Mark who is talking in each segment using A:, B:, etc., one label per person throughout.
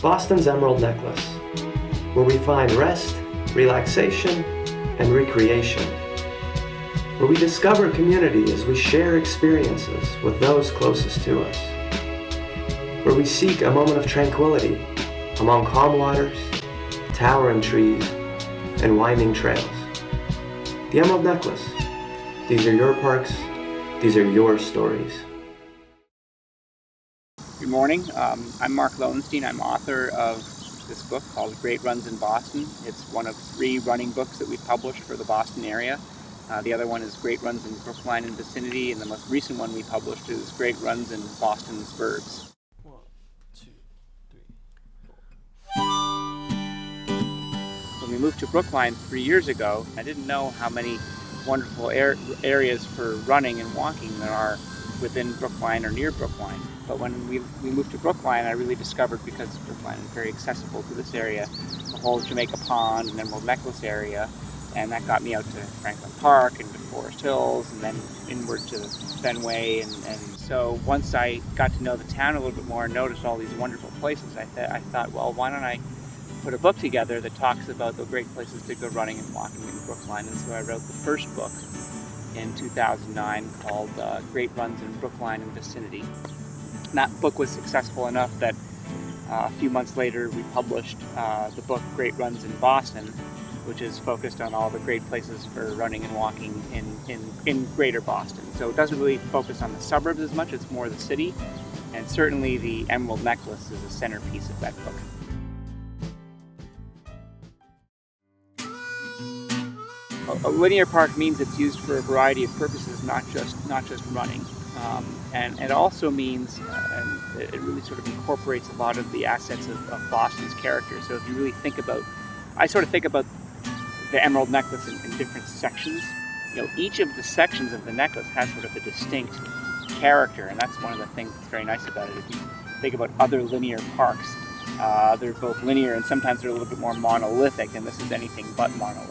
A: Boston's Emerald Necklace, where we find rest, relaxation, and recreation. Where we discover community as we share experiences with those closest to us. Where we seek a moment of tranquility among calm waters, towering trees, and winding trails. The Emerald Necklace. These are your parks. These are your stories.
B: Good morning. I'm Mark Lowenstein. I'm author of this book called Great Runs in Boston. It's one of 3 running books that we've published for the Boston area. The other one is Great Runs in Brookline and vicinity, and the most recent one we published is Great Runs in Boston's Burbs.
C: 1, 2, 3, 4.
B: When we moved to Brookline 3 years ago, I didn't know how many wonderful areas for running and walking there are within Brookline or near Brookline. But when we moved to Brookline, I really discovered, because Brookline is very accessible to this area, the whole Jamaica Pond and Emerald Necklace area, and that got me out to Franklin Park and to Forest Hills and then inward to Fenway. And so once I got to know the town a little bit more and noticed all these wonderful places, I thought, well, why don't I put a book together that talks about the great places to go running and walking in Brookline. And so I wrote the first book in 2009 called Great Runs in Brookline and Vicinity. And that book was successful enough that a few months later we published the book Great Runs in Boston, which is focused on all the great places for running and walking in greater Boston. So it doesn't really focus on the suburbs as much, it's more the city, and certainly the Emerald Necklace is a centerpiece of that book. A linear park means it's used for a variety of purposes, not just running. And it also means, and it really sort of incorporates a lot of the assets of Boston's character. So if you really think about, I sort of think about the Emerald Necklace in different sections. You know, each of the sections of the necklace has sort of a distinct character, and that's one of the things that's very nice about it. If you think about other linear parks, they're both linear and sometimes they're a little bit more monolithic, and this is anything but monolithic.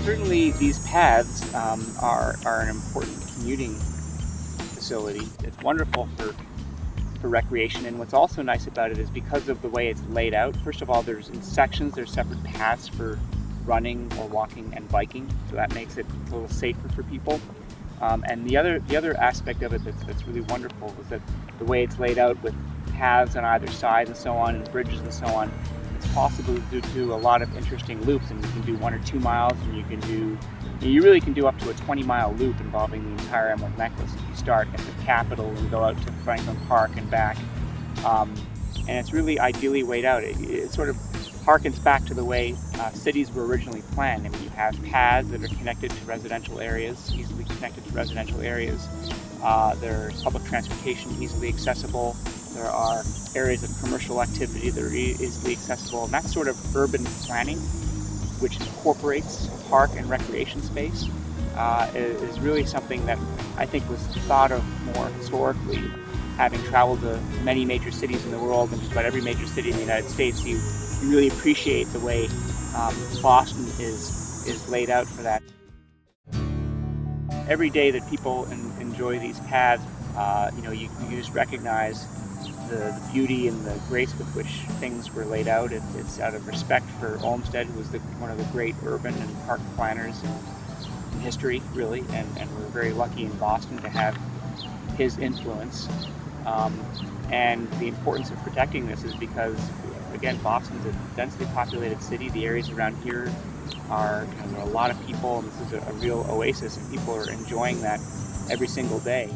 B: Certainly these paths are an important commuting facility. It's wonderful for recreation, and what's also nice about it is because of the way it's laid out. First of all, there's in sections, there's separate paths for running or walking and biking, so that makes it a little safer for people. And the other aspect of it that's really wonderful is that the way it's laid out with paths on either side and so on, and bridges and so on, it's possible to do a lot of interesting loops, and you can do 1 or 2 miles, and you really can do up to a 20-mile loop involving the entire Emerald Necklace if you start at the Capitol and go out to Franklin Park and back. And it's really ideally laid out. It sort of harkens back to the way cities were originally planned. I mean, you have paths that are connected to residential areas, easily connected to residential areas. There's public transportation easily accessible. There are areas of commercial activity that are easily accessible, and that sort of urban planning, which incorporates park and recreation space, is really something that I think was thought of more historically. Having traveled to many major cities in the world, and just about every major city in the United States, you really appreciate the way Boston is laid out for that. Every day that people enjoy these paths, you just recognize the beauty and the grace with which things were laid out. It's out of respect for Olmsted, who was one of the great urban and park planners in history, really, and we're very lucky in Boston to have his influence. And the importance of protecting this is because, again, Boston's a densely populated city. The areas around here there are a lot of people, and this is a real oasis, and people are enjoying that every single day.